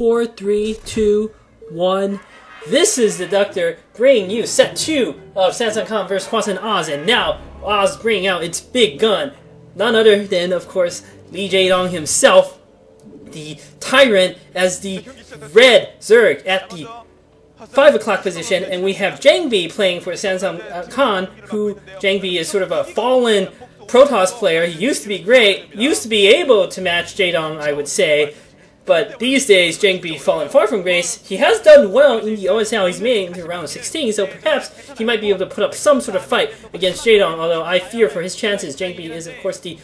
4, 3, 2, 1. This is Deducter bringing you set 2 of Hwaseung Khan vs. Hwaseung Oz, and now Oz bringing out its big gun. None other than, of course, Jaedong himself, the Tyrant, as the red Zerg at the 5 o'clock position, and we have Jangbi playing for Hwaseung Khan, who Jangbi is sort of a fallen Protoss player. He used to be great, used to be able to match Jaedong, I would say, but these days Jangbi fallen far from grace. He has done well in the OSL. He's made it into round 16, so perhaps he might be able to put up some sort of fight against Jaedong, although I fear for his chances. Jangbi is, of course, the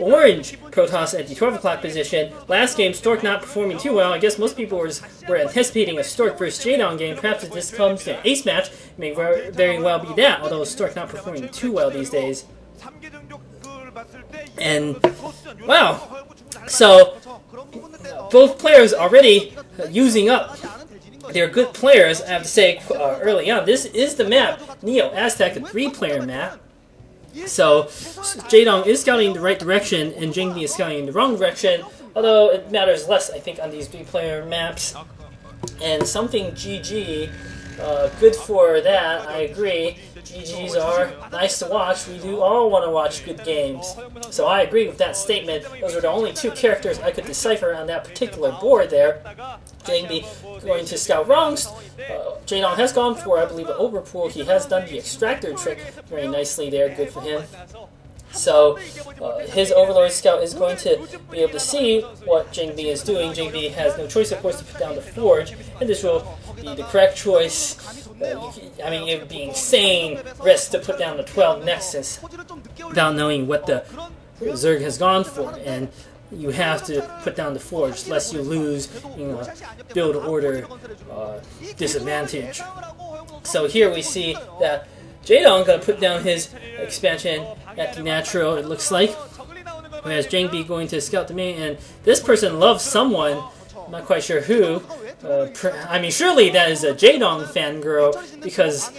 orange Protoss at the 12 o'clock position. Last game, Stork not performing too well. I guess most people were anticipating a Stork versus Jaedong game. Perhaps if this comes to an ace match, it may very well be that, although Stork not performing too well these days. And, wow, so both players already using up their good players, I have to say, early on. This is the map, Neo Aztec, a 3-player map. So Jaedong is scouting in the right direction, and Jangbi is scouting in the wrong direction, although it matters less, I think, on these 3-player maps. And something GG, good for that, I agree. GGs are nice to watch. We do all want to watch good games. So I agree with that statement. Those are the only 2 characters I could decipher on that particular board there. Jangbi going to scout wrongs. Jaedong has gone for, I believe, an overpool. He has done the extractor trick very nicely there. Good for him. So his Overlord Scout is going to be able to see what Jangbi is doing. Jangbi has no choice, of course, to put down the Forge, and this will be the correct choice. I mean, it would be insane risk to put down the 12 Nexus without knowing what the Zerg has gone for, and you have to put down the Forge lest you lose, build order disadvantage. So here we see that Jaedong going to put down his expansion at the natural, it looks like. Whereas Jangbi going to scout the main, and this person loves someone, I'm not quite sure who. I mean, surely that is a Jaedong fangirl, because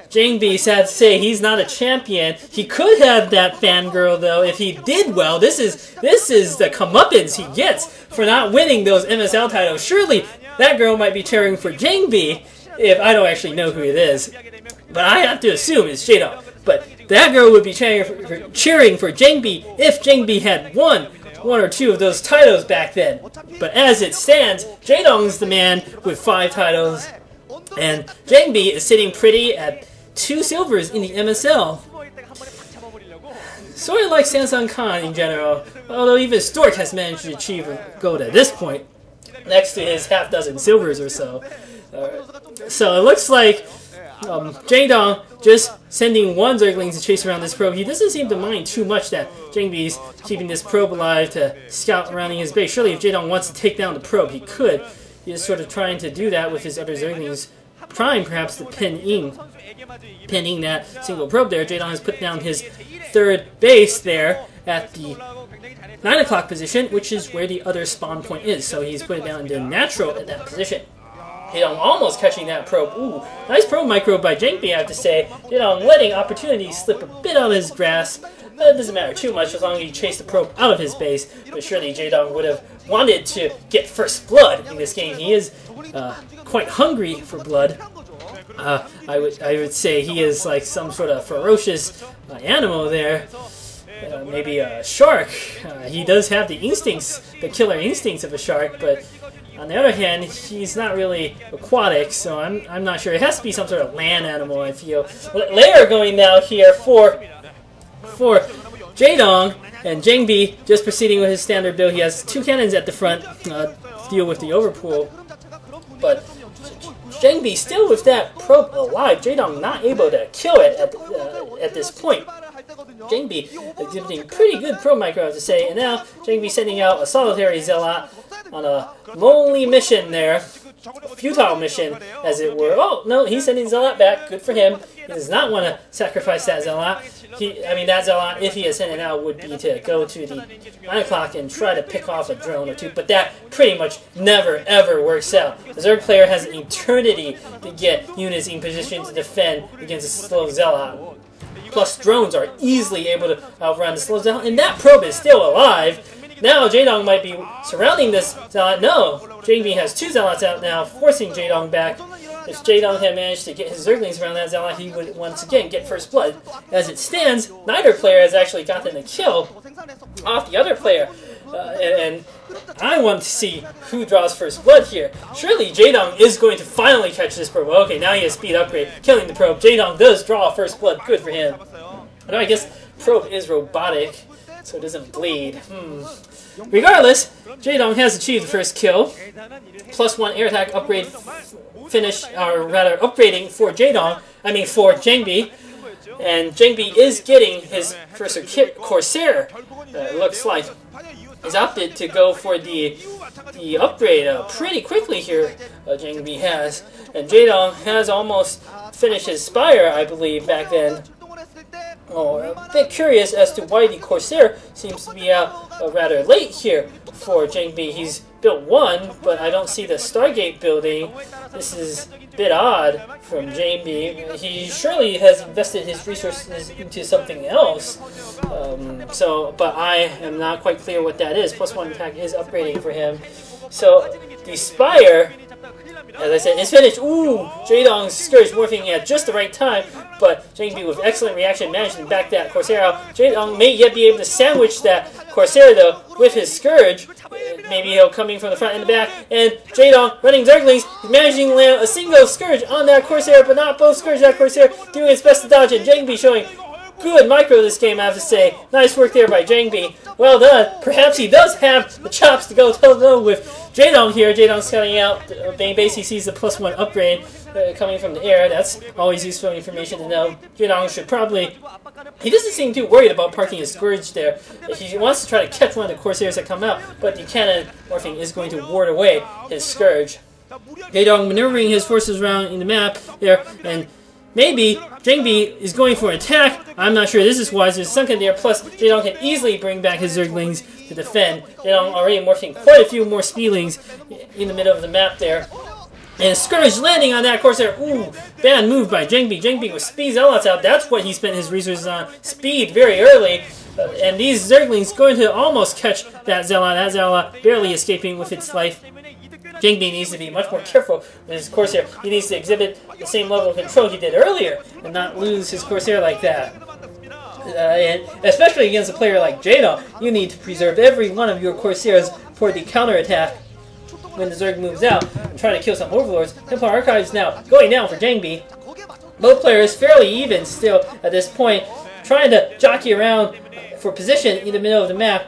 Jangbi, sad to say, he's not a champion. He could have that fangirl, though, if he did well. This is the comeuppance he gets for not winning those MSL titles. Surely that girl might be cheering for Jangbi, if I don't actually know who it is. But I have to assume it's Jaedong. But that girl would be cheering for Jangbi if Jangbi had won 1 or 2 of those titles back then. But as it stands, Jaedong's the man with 5 titles, and Jangbi is sitting pretty at 2 silvers in the MSL. Sort of like Hwaseung Khan in general, although even Stork has managed to achieve a gold at this point, next to his half-dozen silvers or so. So it looks like Jaedong just sending 1 Zergling to chase around this probe. He doesn't seem to mind too much that Jangbi's keeping this probe alive to scout around his base. Surely if Jaedong wants to take down the probe, he could. He is sort of trying to do that with his other Zerglings. Trying perhaps to pinning that single probe there. Jaedong has put down his 3rd base there at the 9 o'clock position, which is where the other spawn point is. So he's put it down in the natural at that position. Jaedong almost catching that probe. Ooh, nice probe micro by Jangbi, I have to say. Jaedong letting opportunities slip a bit out of his grasp. But it doesn't matter too much as long as he chased the probe out of his base. But surely Jaedong would have wanted to get first blood in this game. He is quite hungry for blood. I would say he is like some sort of ferocious animal there. Maybe a shark. He does have the instincts, the killer instincts of a shark, but on the other hand, he's not really aquatic, so I'm not sure. It has to be some sort of land animal, I feel. Layer going now here for Jaedong, and Jangbi just proceeding with his standard build. He has 2 cannons at the front to deal with the overpool, but Jangbi still with that probe alive. Jaedong not able to kill it at this point. Jangbi exhibiting pretty good probe micro, I have to say, and now Jangbi sending out a solitary Zealot on a lonely mission there. A futile mission, as it were. Oh, no, he's sending Zealot back. Good for him. He does not want to sacrifice that Zealot. That Zealot, if he is sending out, would be to go to the 9 o'clock and try to pick off a drone or 2, but that pretty much never, ever works out. The Zerg player has an eternity to get units in position to defend against a slow Zealot. Plus, drones are easily able to outrun the slow Zealot, and that probe is still alive. Now Jaedong might be surrounding this Zealot. No! Jangbi has 2 Zealots out now, forcing Jaedong back. If Jaedong had managed to get his Zerglings around that Zealot, he would once again get first blood. As it stands, neither player has actually gotten a kill off the other player. And I want to see who draws first blood here. Surely Jaedong is going to finally catch this probe. Okay, now he has speed upgrade, killing the probe. Jaedong does draw first blood. Good for him. Although I guess probe is robotic, so it doesn't bleed. Regardless, Jaedong has achieved the first kill. +1 air attack upgrade finish, or rather upgrading for Jaedong. I mean for Jangbi. And Jangbi is getting his first Corsair. It looks like he's opted to go for the upgrade pretty quickly here. Jangbi has, and Jaedong has almost finished his Spire, I believe, back then. Oh, a bit curious as to why the Corsair seems to be out rather late here for Jangbi. He's built 1, but I don't see the Stargate building. This is a bit odd from Jangbi. He surely has invested his resources into something else. But I am not quite clear what that is. +1 attack is upgrading for him. So the Spire, as I said, is finished. Ooh! Jaedong's Scourge morphing at just the right time, but Jangbi with excellent reaction managed to back that Corsair out. Jaedong may yet be able to sandwich that Corsair though with his Scourge. Maybe he'll coming from the front and the back. And Jaedong running Zerglings, managing to land a single Scourge on that Corsair, but not both Scourge. That Corsair doing its best to dodge it. Jangbi showing good micro this game, I have to say. Nice work there by Jangbi. Well done. Perhaps he does have the chops to go toe-to-toe with Jaedong here. Jaedong scouting out. Basically sees the +1 upgrade coming from the air. That's always useful information to know. Jaedong should probably... He doesn't seem too worried about parking his Scourge there. He wants to try to catch one of the Corsairs that come out, but the cannon morphing is going to ward away his Scourge. Jaedong maneuvering his forces around in the map there, and maybe Jangbi is going for an attack. I'm not sure this is wise. There's sunken there. Plus, Jaedong can easily bring back his Zerglings to defend. Jaedong already morphing quite a few more Speedlings in the middle of the map there. And Scourge landing on that Corsair. Ooh, bad move by Jangbi. Jangbi with Speed Zealots out. That's what he spent his resources on. Speed very early. And these Zerglings going to almost catch that Zealot. That Zealot barely escaping with its life. Jangbi needs to be much more careful with his Corsair. He needs to exhibit the same level of control he did earlier and not lose his Corsair like that. And especially against a player like Jaedong, you need to preserve every one of your Corsairs for the counterattack when the Zerg moves out and try to kill some Overlords. Templar Archives now going down for Jangbi. Both players fairly even still at this point, trying to jockey around for position in the middle of the map.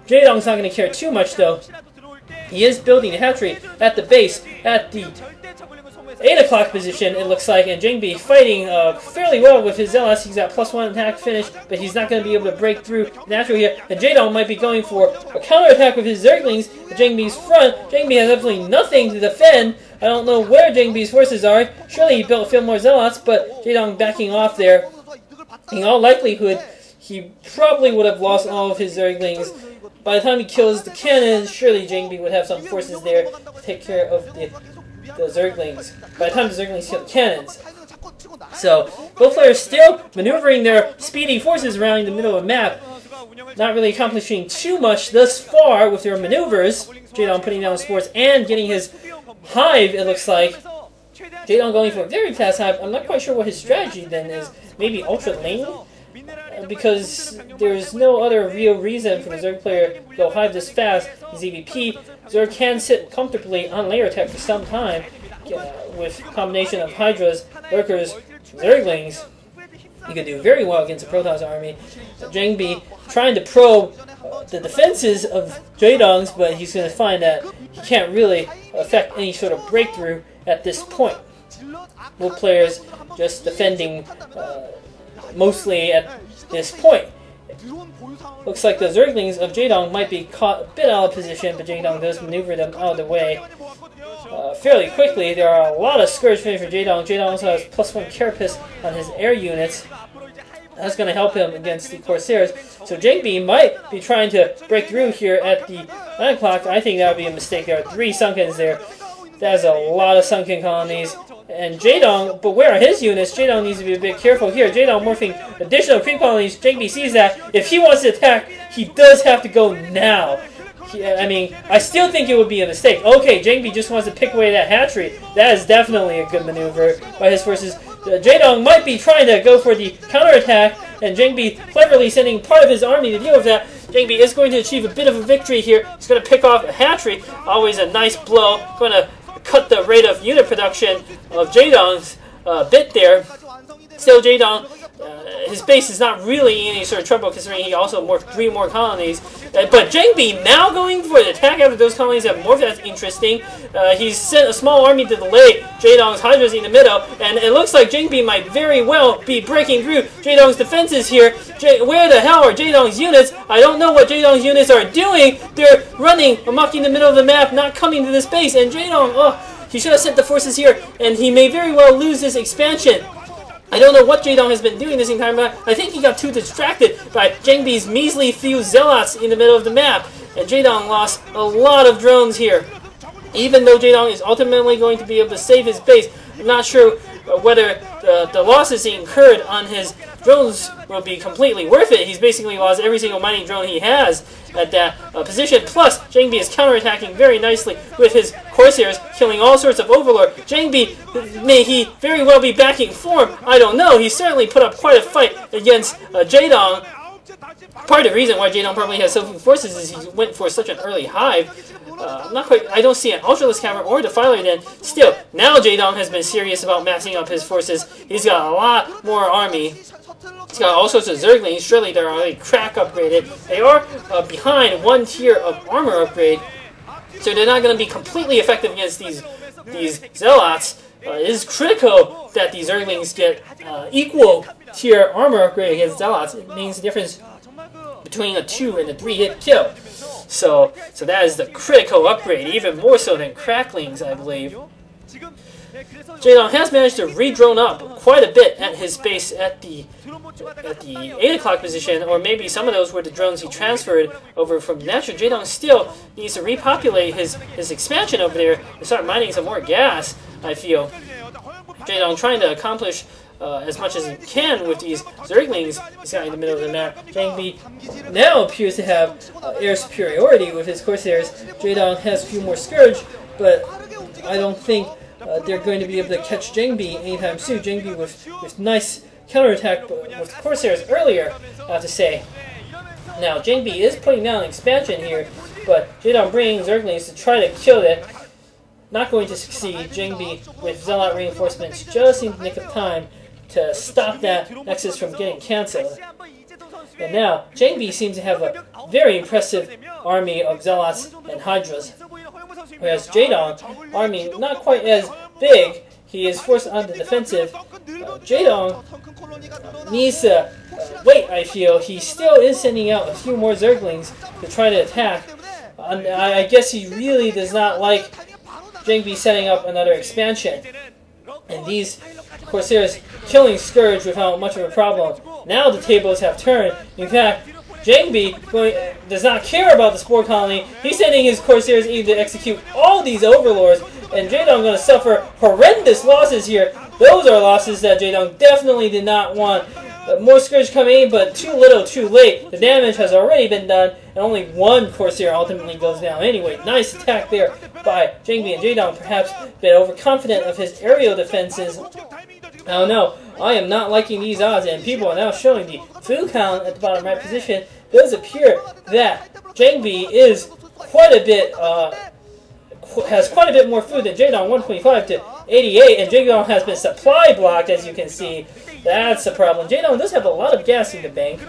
Jaedong's not going to care too much though. He is building a hatchery at the base, at the 8 o'clock position, it looks like, and Jangbi fighting fairly well with his Zealots. He's got +1 attack finish, but he's not going to be able to break through naturally here. And Jaedong might be going for a counterattack with his Zerglings at Jangbi's front. Jangbi has absolutely nothing to defend. I don't know where Jangbi's forces are. Surely he built a few more Zealots, but Jaedong backing off there. In all likelihood, he probably would have lost all of his Zerglings. By the time he kills the cannons, surely Jangbi would have some forces there to take care of the Zerglings. By the time the Zerglings kill the cannons. So, both players still maneuvering their speedy forces around in the middle of the map. Not really accomplishing too much thus far with their maneuvers. Jaedong putting down sports and getting his hive, it looks like. Jaedong going for a very fast hive. I'm not quite sure what his strategy then is. Maybe ultra lane? Because there's no other real reason for the Zerg player to go hive this fast. He's EVP. Zerg can sit comfortably on layer tech for some time with a combination of Hydras, Lurkers, Zerglings. He could do very well against the Protoss army. Jangbi trying to probe the defenses of Jaedong's, but he's going to find that he can't really affect any sort of breakthrough at this point. Both players just defending mostly at this point. Looks like the Zerglings of Jaedong might be caught a bit out of position, but Jaedong does maneuver them out of the way fairly quickly. There are a lot of Scourge finish for Jaedong. Jaedong also has +1 Carapace on his air units. That's going to help him against the Corsairs. So Jangbi might be trying to break through here at the 9 o'clock. I think that would be a mistake. There are 3 Sunkens there. That's a lot of Sunken colonies. And Jaedong, but where are his units? Jaedong needs to be a bit careful here. Jaedong morphing additional creep colonies. Jangbi sees that. If he wants to attack, he does have to go now. I mean, I still think it would be a mistake. Okay, Jangbi just wants to pick away that hatchery. That is definitely a good maneuver by his forces. Jaedong might be trying to go for the counterattack, and Jangbi cleverly sending part of his army to deal with that. Jangbi is going to achieve a bit of a victory here. He's going to pick off a hatchery. Always a nice blow. Going to cut the rate of unit production of Jaedong's bit there. Still, Jaedong, his base is not really in any sort of trouble considering he also morphed 3 more colonies. But Jangbi now going for the attack after those colonies have morphed. That's interesting. He's sent a small army to delay Jaedong's Hydras in the middle, and it looks like Jangbi might very well be breaking through Jaedong's defenses here. Where the hell are Jaedong's units? I don't know what Jaedong's units are doing. They're running amok in the middle of the map, not coming to this base, and Jaedong, he should have sent the forces here, and he may very well lose this expansion. I don't know what Jaedong has been doing this entire map. I think he got too distracted by Jangbi's measly few zealots in the middle of the map. And Jaedong lost a lot of drones here. Even though Jaedong is ultimately going to be able to save his base, I'm not sure whether the losses he incurred on his drones will be completely worth it. He's basically lost every single mining drone he has at that position. Plus, Jangbi is counterattacking very nicely with his Corsairs, killing all sorts of Overlord. Jangbi, may he very well be back in form. I don't know. He certainly put up quite a fight against Jaedong. Part of the reason why Jaedong probably has so few forces is he went for such an early hive. I don't see an Ultralisk Cavalry or Defiler then. Still, now Jaedong has been serious about massing up his forces. He's got a lot more army. He's got all sorts of Zerglings. Surely they're already crack upgraded. They are behind 1 tier of armor upgrade, so they're not going to be completely effective against these Zealots. It is critical that these Zerglings get equal tier armor upgrade against Zealots. It means the difference between a 2 and a 3 hit kill. So that is the critical upgrade, even more so than Cracklings, I believe. Jaedong has managed to re-drone up quite a bit at his base at the 8 o'clock position, or maybe some of those were the drones he transferred over from Natural. Jaedong still needs to repopulate his expansion over there and start mining some more gas, I feel. Jaedong trying to accomplish as much as he can with these Zerglings he's got in the middle of the map. Jangbi now appears to have air superiority with his Corsairs. Jaedong has a few more Scourge, but I don't think they're going to be able to catch Jangbi anytime soon. Jangbi with nice counterattack with Corsairs earlier, I have to say. Now, Jangbi is putting down an expansion here, but Jaedong bringing Zerglings to try to kill it. Not going to succeed. Jangbi with Zealot reinforcements just in the nick of time to stop that Nexus from getting cancelled. And now, Jangbi seems to have a very impressive army of Zealots and Hydras. Whereas Jaedong, army not quite as big, he is forced on the defensive. Jaedong needs to wait, I feel. He still is sending out a few more Zerglings to try to attack. I guess he really does not like Jangbi setting up another expansion. And these Corsairs killing Scourge without much of a problem. Now the tables have turned. In fact, Jangbi does not care about the Spore Colony. He's sending his Corsairs in to execute all these Overlords, and Jaedong going to suffer horrendous losses here. Those are losses that Jaedong definitely did not want. More Scourge coming in, but too little, too late. The damage has already been done, and only 1 Corsair ultimately goes down. Anyway, nice attack there by Jangbi, and Jaedong perhaps a bit overconfident of his aerial defenses. I don't know. I am not liking these odds, and people are now showing the food count at the bottom right position. It does appear that Jangbi is quite a bit, has quite a bit more food than Jaedong, 125 to 88, and Jaedong has been supply blocked, as you can see. That's a problem. Jaedong does have a lot of gas in the bank,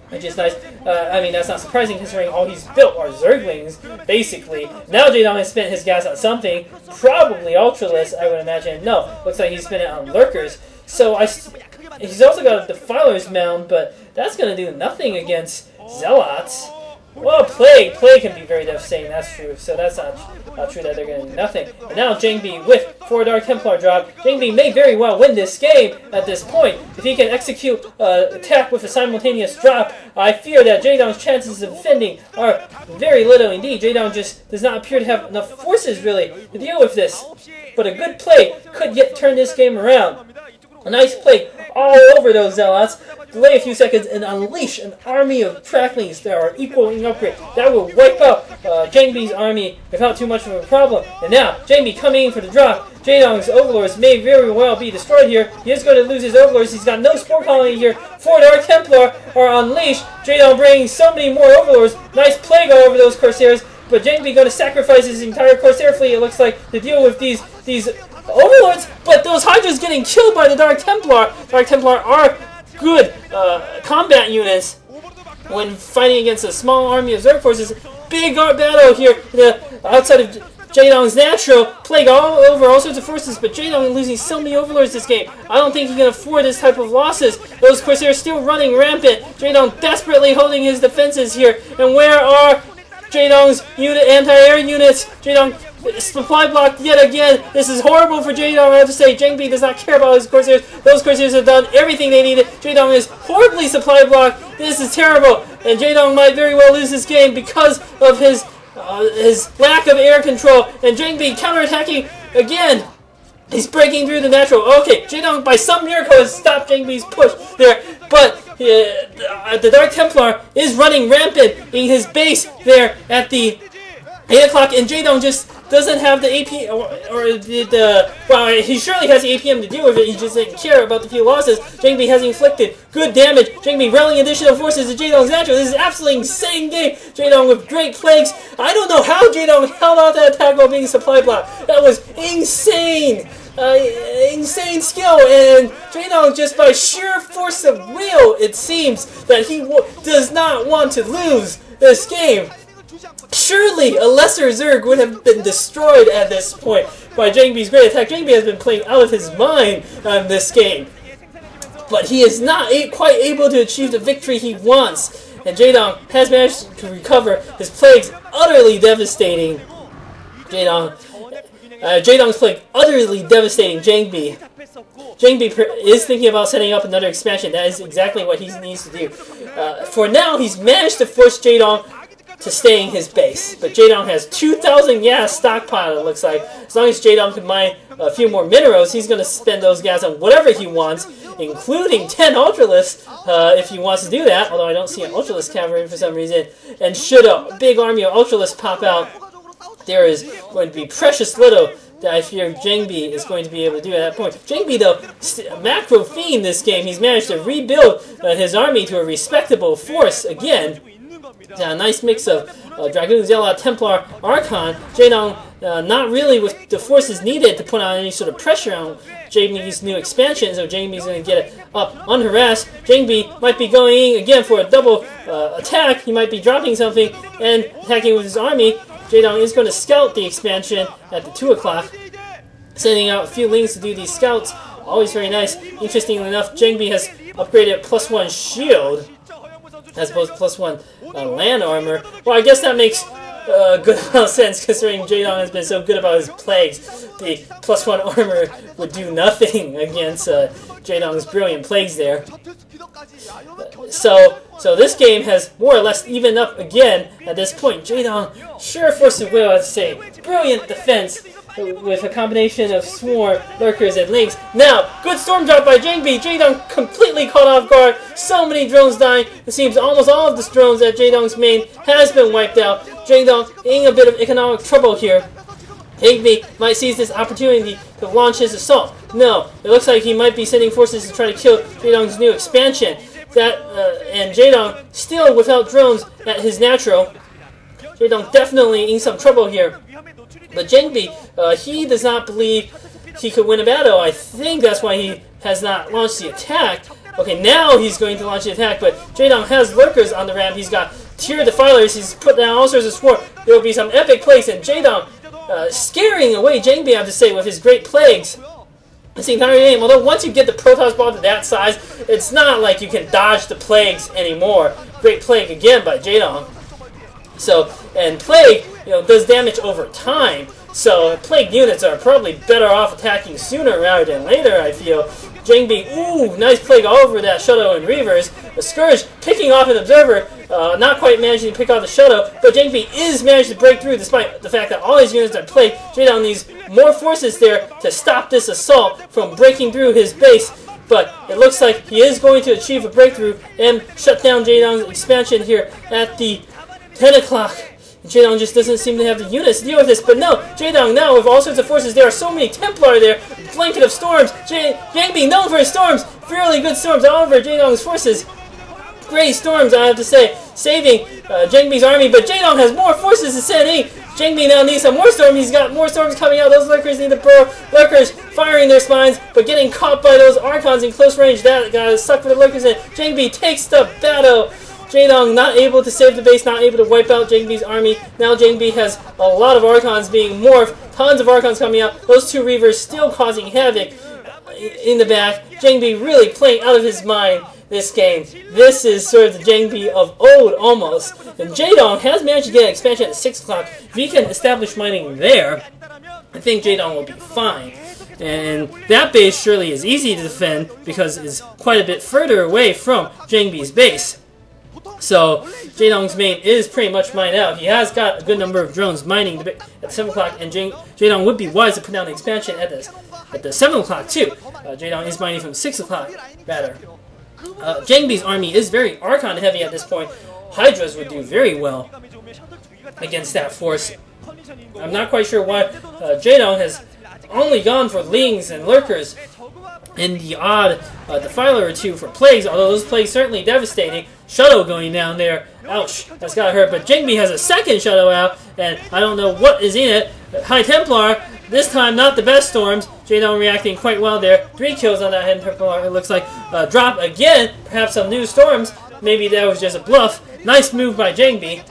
which is nice. I mean, that's not surprising considering all he's built are Zerglings, basically. Now Jaedong has spent his gas on something, probably Ultralisk, I would imagine. No, looks like he's spent it on Lurkers. So he's also got a Defiler's Mound, but that's going to do nothing against Zealots. Well, Plague can be very devastating, that's true. So that's not true that they're going to do nothing. And now Jangbi with 4 Dark Templar drop. Jangbi may very well win this game at this point. If he can execute attack with a simultaneous drop, I fear that Jaedong's chances of defending are very little indeed. Jaedong just does not appear to have enough forces, really, to deal with this. But a good play could yet turn this game around. A nice play all over those Zealots. Delay a few seconds and unleash an army of tracklings that are equaling upgrade. That will wipe out Jangbi's army without too much of a problem. And now, Jangbi coming in for the drop. Jaedong's overlords may very well be destroyed here. He is going to lose his overlords. He's got no spore colony here. 4 Dark Templar are unleashed. Jaedong bringing so many more overlords. Nice plague all over those Corsairs. But Jangbi going to sacrifice his entire Corsair fleet, it looks like, to deal with these overlords. But those Hydras getting killed by the Dark Templar. Dark Templar are good combat units when fighting against a small army of Zerg forces. Big battle here outside of Jaedong's natural. Plague all over all sorts of forces, but Jaedong losing so many overlords this game. I don't think he can afford this type of losses. Those Corsairs still running rampant. Jaedong desperately holding his defenses here. And where are Jaedong's anti-air units? Jaedong supply blocked yet again. This is horrible for Jaedong, I have to say. Jangbi does not care about his Corsairs. Those Corsairs have done everything they needed. Jaedong is horribly supply blocked. This is terrible. And Jaedong might very well lose this game because of his lack of air control. And Jangbi counterattacking again. He's breaking through the natural. Okay, Jaedong by some miracle has stopped Jangbi's push there. But the Dark Templar is running rampant in his base there at the 8 o'clock, and Jaedong just doesn't have the AP, well, he surely has the APM to deal with it, he just didn't care about the few losses Jangbi has inflicted. Good damage, Jangbi rallying additional forces to Jaedong's natural. This is an absolutely insane game. Jaedong with great plagues. I don't know how Jaedong held out that attack while being supply blocked. That was insane. Insane skill, and Jaedong, just by sheer force of will, it seems that he does not want to lose this game. Surely a lesser Zerg would have been destroyed at this point by Jangbi's great attack. Jangbi has been playing out of his mind on this game, but he is not quite able to achieve the victory he wants. And Jaedong has managed to recover. His plagues utterly devastating Jaedong's plague utterly devastating Jangbi. Jangbi is thinking about setting up another expansion. That is exactly what he needs to do. For now, he's managed to force Jaedong to stay in his base. But Jaedong has 2,000 gas stockpile, it looks like. As long as Jaedong can mine a few more minerals, he's going to spend those gas on whatever he wants, including 10 Ultraliths, if he wants to do that. Although I don't see an Ultralith cavalry for some reason. And should a big army of Ultraliths pop out, there is going to be precious little that I fear Jangbi is going to be able to do at that point. Jangbi, though, macro fiend this game. He's managed to rebuild his army to a respectable force again. A nice mix of Dragoon, Zealot, Templar, Archon. Jaedong not really with the forces needed to put on any sort of pressure on Jangbi's new expansion, so Jangbi's going to get it up unharassed. Jangbi might be going in again for a double attack. He might be dropping something and attacking with his army. Jaedong is going to scout the expansion at the 2 o'clock, sending out a few lings to do these scouts. Always very nice. Interestingly enough, Jangbi has upgraded +1 shield as opposed to +1 land armor. Well, I guess that makes good amount of sense considering Jaedong has been so good about his plagues. The +1 armor would do nothing against Jaedong's brilliant plagues there. So this game has more or less evened up again at this point. Jaedong, sure force of will, I'd say. Brilliant defense with a combination of swarm, lurkers, and links. Now, good storm drop by Jangbi. Jaedong completely caught off guard. So many drones dying. It seems almost all of the drones at Jaedong's main has been wiped out. Jaedong in a bit of economic trouble here. Jangbi might seize this opportunity to launch his assault. No, it looks like he might be sending forces to try to kill Jaedong's new expansion. And Jaedong still without drones at his natural. Jaedong definitely in some trouble here. But Jangbi, he does not believe he could win a battle. I think that's why he has not launched the attack. Okay, now he's going to launch the attack, but Jaedong has lurkers on the ramp. He's got tier defilers. He's put down all sorts of swarm. There will be some epic plagues, and Jaedong scaring away Jangbi, I have to say, with his great plagues. It's the entire game. Although once you get the Protoss ball to that size, it's not like you can dodge the plagues anymore. Great plague again by Jaedong. So, and plague, does damage over time. So plague units are probably better off attacking sooner rather than later, I feel. Jangbi, ooh, nice plague all over that shuttle and reavers. A Scourge picking off an observer, not quite managing to pick off the shuttle, but Jangbi is managed to break through despite the fact that all his units are plagued. Jaedong needs more forces there to stop this assault from breaking through his base. but it looks like he is going to achieve a breakthrough and shut down Jaedong's expansion here at the 10 o'clock. Jaedong just doesn't seem to have the units to deal with this, but no, Jaedong now with all sorts of forces. There are so many Templar there, blanket of storms. Jangbi known for his storms, fairly good storms all over Jaedong's forces. Great storms, I have to say, saving Jangbi's army, but Jaedong has more forces to send in. Jangbi now needs some more storms. He's got more storms coming out. Those lurkers need to burrow. Lurkers firing their spines, but getting caught by those Archons in close range. That got sucked for the lurkers, and Jangbi takes the battle. Jaedong not able to save the base, not able to wipe out Jangbi's army. Now Jangbi has a lot of Archons being morphed. Tons of Archons coming out. Those two Reavers still causing havoc in the back. Jangbi really playing out of his mind this game. This is sort of the Jangbi of old, almost. And Jaedong has managed to get an expansion at 6 o'clock. If he can establish mining there, I think Jaedong will be fine. And that base surely is easy to defend because it's quite a bit further away from Jangbi's base. So Jaedong's main is pretty much mined out. He has got a good number of drones mining at 7 o'clock, and Jaedong would be wise to put down the expansion at the 7 o'clock too. Jaedong is mining from 6 o'clock, rather. Jangbi's army is very Archon heavy at this point. Hydras would do very well against that force. I'm not quite sure why Jaedong has only gone for Lings and Lurkers and the odd Defiler or two for Plagues, although those Plagues certainly devastating. Shuttle going down there, ouch, that's gotta hurt. But Jangbi has a second Shuttle out, and I don't know what is in it. High Templar, this time not the best storms. Jaedong reacting quite well there. 3 kills on that High Templar, it looks like. Drop again, perhaps some new storms. Maybe that was just a bluff. Nice move by Jangbi.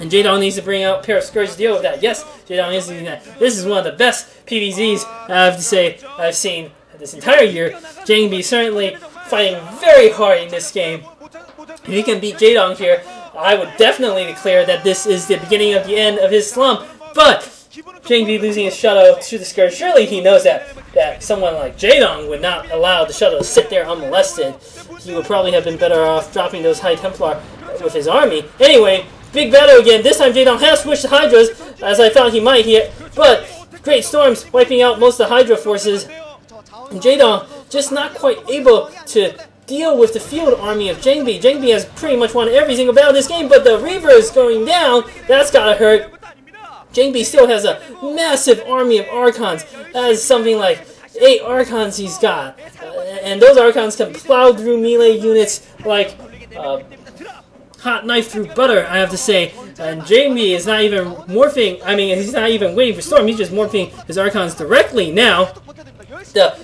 And Jaedong needs to bring out a pair of Scourge to deal with that. Yes, Jaedong is doing that. This is one of the best PvZs I have to say I've seen this entire year. Jangbi certainly fighting very hard in this game. If he can beat Jaedong here, I would definitely declare that this is the beginning of the end of his slump. But Jangbi losing his Shuttle to the Scourge, surely he knows that someone like Jaedong would not allow the Shuttle to sit there unmolested. He would probably have been better off dropping those High Templar with his army. Anyway, big battle again. This time Jaedong has switched to Hydras, as I thought he might here. But great storms wiping out most of the Hydra forces. And Jaedong just not quite able to deal with the field army of Jangbi. Jangbi has pretty much won every single battle this game, but the Reaver is going down. That's gotta hurt. Jangbi still has a massive army of Archons. That is something like 8 Archons he's got. And those Archons can plow through melee units like hot knife through butter, I have to say. And Jangbi is not even morphing, he's not even waiting for Storm, he's just morphing his Archons directly now.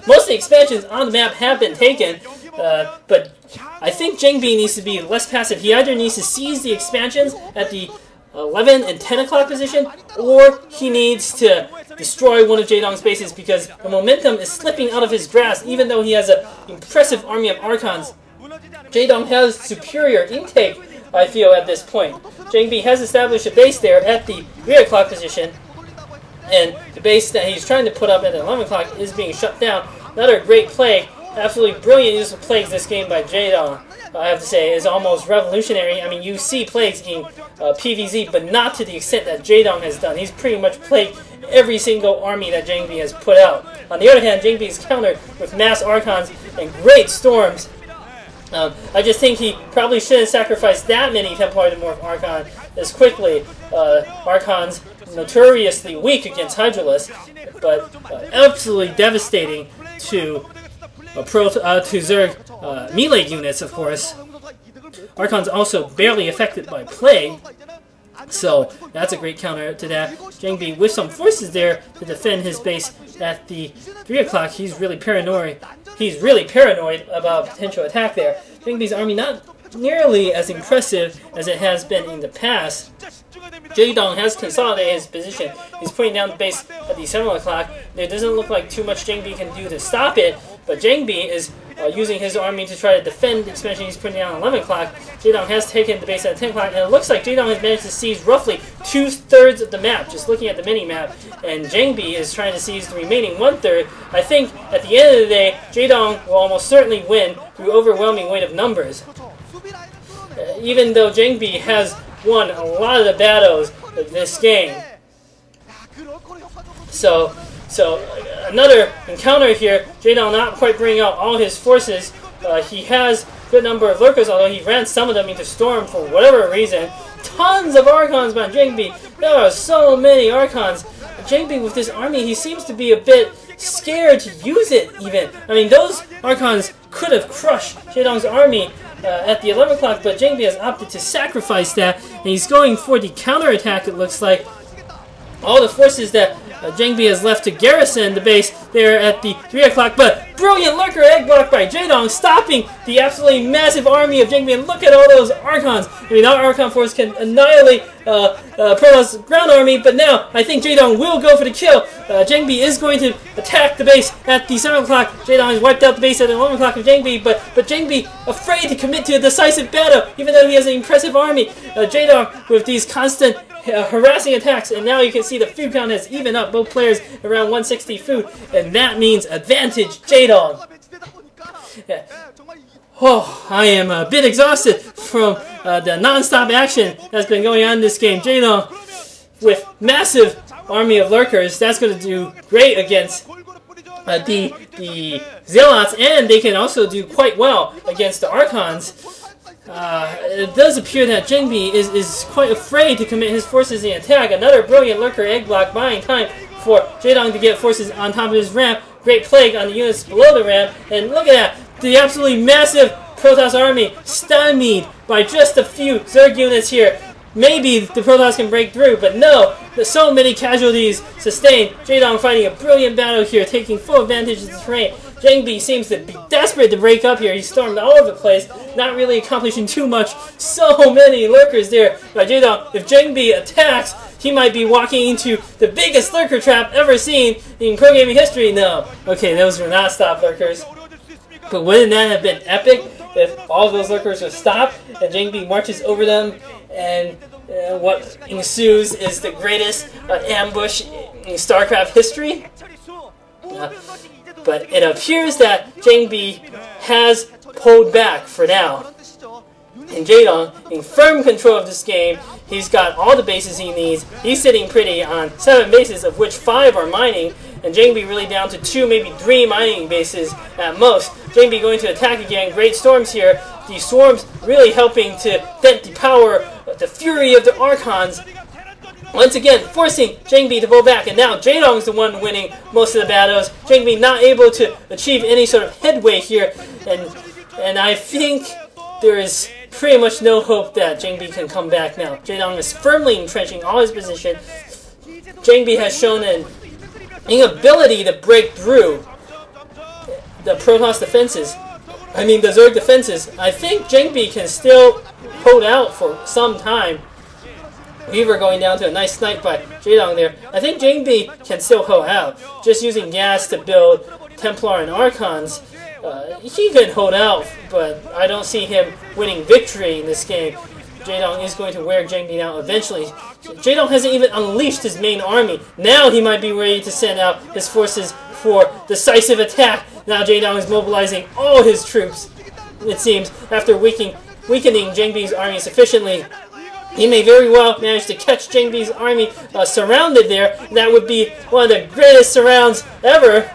Most of the expansions on the map have been taken, but I think Jangbi needs to be less passive. He either needs to seize the expansions at the 11 and 10 o'clock position, or he needs to destroy one of Jaedong's bases because the momentum is slipping out of his grasp, even though he has an impressive army of Archons. Jaedong has superior intake, I feel, at this point. Jangbi has established a base there at the 3 o'clock position, and the base that he's trying to put up at the 11 o'clock is being shut down. Another great plague. Absolutely brilliant use of plagues this game by Jaedong, I have to say, is almost revolutionary. You see plagues in PvZ, but not to the extent that Jaedong has done. He's pretty much plagued every single army that Jangbi has put out. On the other hand, Jangbi is countered with mass Archons and great storms. I just think he probably shouldn't sacrifice that many Templar to morph Archon as quickly. Archons notoriously weak against Hydralisk, but absolutely devastating to Zerg melee units, of course. Archon's also barely affected by Plague, so that's a great counter to that. Jangbi with some forces there to defend his base at the 3 o'clock. He's really paranoid. He's really paranoid about potential attack there. Jangbi's army not nearly as impressive as it has been in the past. Jaedong has consolidated his position. He's putting down the base at the 7 o'clock. There doesn't look like too much Jangbi can do to stop it, but Jangbi is using his army to try to defend the expansion he's putting down at 11 o'clock. Jaedong has taken the base at 10 o'clock, and it looks like Jaedong has managed to seize roughly 2/3 of the map, just looking at the mini-map, and Jangbi is trying to seize the remaining 1/3. I think at the end of the day, Jaedong will almost certainly win through overwhelming weight of numbers. Even though Jangbi has won a lot of the battles of this game. So So another encounter here. Jaedong not quite bringing out all his forces. He has a good number of lurkers, although he ran some of them into Storm for whatever reason. Tons of Archons by Jangbi. There are so many Archons. Jangbi with this army, he seems to be a bit scared to use it even. I mean, those Archons could have crushed Jaedong's army at the 11 o'clock, but Jangbi has opted to sacrifice that, and he's going for the counterattack, it looks like. All the forces that Jangbi has left to garrison the base there at the 3 o'clock, but brilliant lurker egg block by Jaedong, stopping the absolutely massive army of Jangbi, and look at all those Archons. I mean, our Archon force can annihilate Protoss' ground army, but now I think Jaedong will go for the kill. Jangbi is going to attack the base at the 7 o'clock. Jaedong has wiped out the base at the 11 o'clock of Jangbi, but Jangbi afraid to commit to a decisive battle, even though he has an impressive army. Jaedong with these constant harassing attacks, and now you can see the food count has even up, both players around 160 food, and that means advantage Jaedong. Oh, I am a bit exhausted from the non-stop action that's been going on in this game. Jaedong with massive army of lurkers, that's going to do great against the Zealots, and they can also do quite well against the Archons. It does appear that Jangbi is quite afraid to commit his forces in attack. Another brilliant lurker egg block, buying time for Jaedong to get forces on top of his ramp. Great plague on the units below the ramp, and look at that, the absolutely massive Protoss army stymied by just a few Zerg units here. Maybe the Protoss can break through, but no, there's so many casualties sustained. Jaedong fighting a brilliant battle here, taking full advantage of the terrain. Jangbi seems to be desperate to break up here. He stormed all over the place, not really accomplishing too much. So many lurkers there by Jaedong. If Jangbi attacks, he might be walking into the biggest lurker trap ever seen in pro gaming history. No. Okay, those were not stop lurkers. But wouldn't that have been epic if all of those lurkers were stopped and Jangbi marches over them, and what ensues is the greatest ambush in StarCraft history? But it appears that Jangbi has pulled back for now. And Jaedong, in firm control of this game, he's got all the bases he needs. He's sitting pretty on 7 bases, of which 5 are mining, and Jangbi really down to 2, maybe 3 mining bases at most. Jangbi going to attack again. Great storms here. The storms really helping to dent the power, the fury of the Archons. Once again, forcing Jangbi to pull back, and now Jaedong's the one winning most of the battles. Jangbi not able to achieve any sort of headway here, and I think there is pretty much no hope that Jangbi can come back now. Jaedong is firmly entrenching all his position. Jangbi has shown an inability to break through the Protoss defenses. I mean, the Zerg defenses. I think Jangbi can still hold out for some time. Weaver going down to a nice snipe by Jaedong there. I think Jangbi can still hold out. Just using gas to build Templar and Archons. He can hold out, but I don't see him winning victory in this game. Jaedong is going to wear Jangbi out eventually. Jaedong hasn't even unleashed his main army. Now he might be ready to send out his forces for decisive attack. Now Jaedong is mobilizing all his troops, it seems, after weakening Jangbi's army sufficiently. He may very well manage to catch Jangbi's army surrounded there. That would be one of the greatest surrounds ever.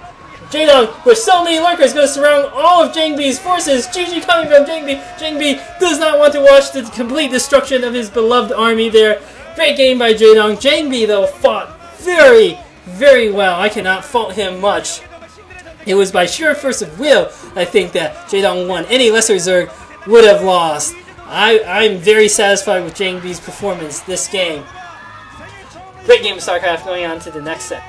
Jaedong, with so many lurkers, going to surround all of Jangbi's forces. GG coming from Jangbi. Jangbi does not want to watch the complete destruction of his beloved army there. Great game by Jaedong. Jangbi, though, fought very, very well. I cannot fault him much. It was by sheer force of will, I think, that Jaedong won. Any lesser Zerg would have lost. I'm very satisfied with Jangbi's performance this game. Great game of StarCraft. Going on to the next set.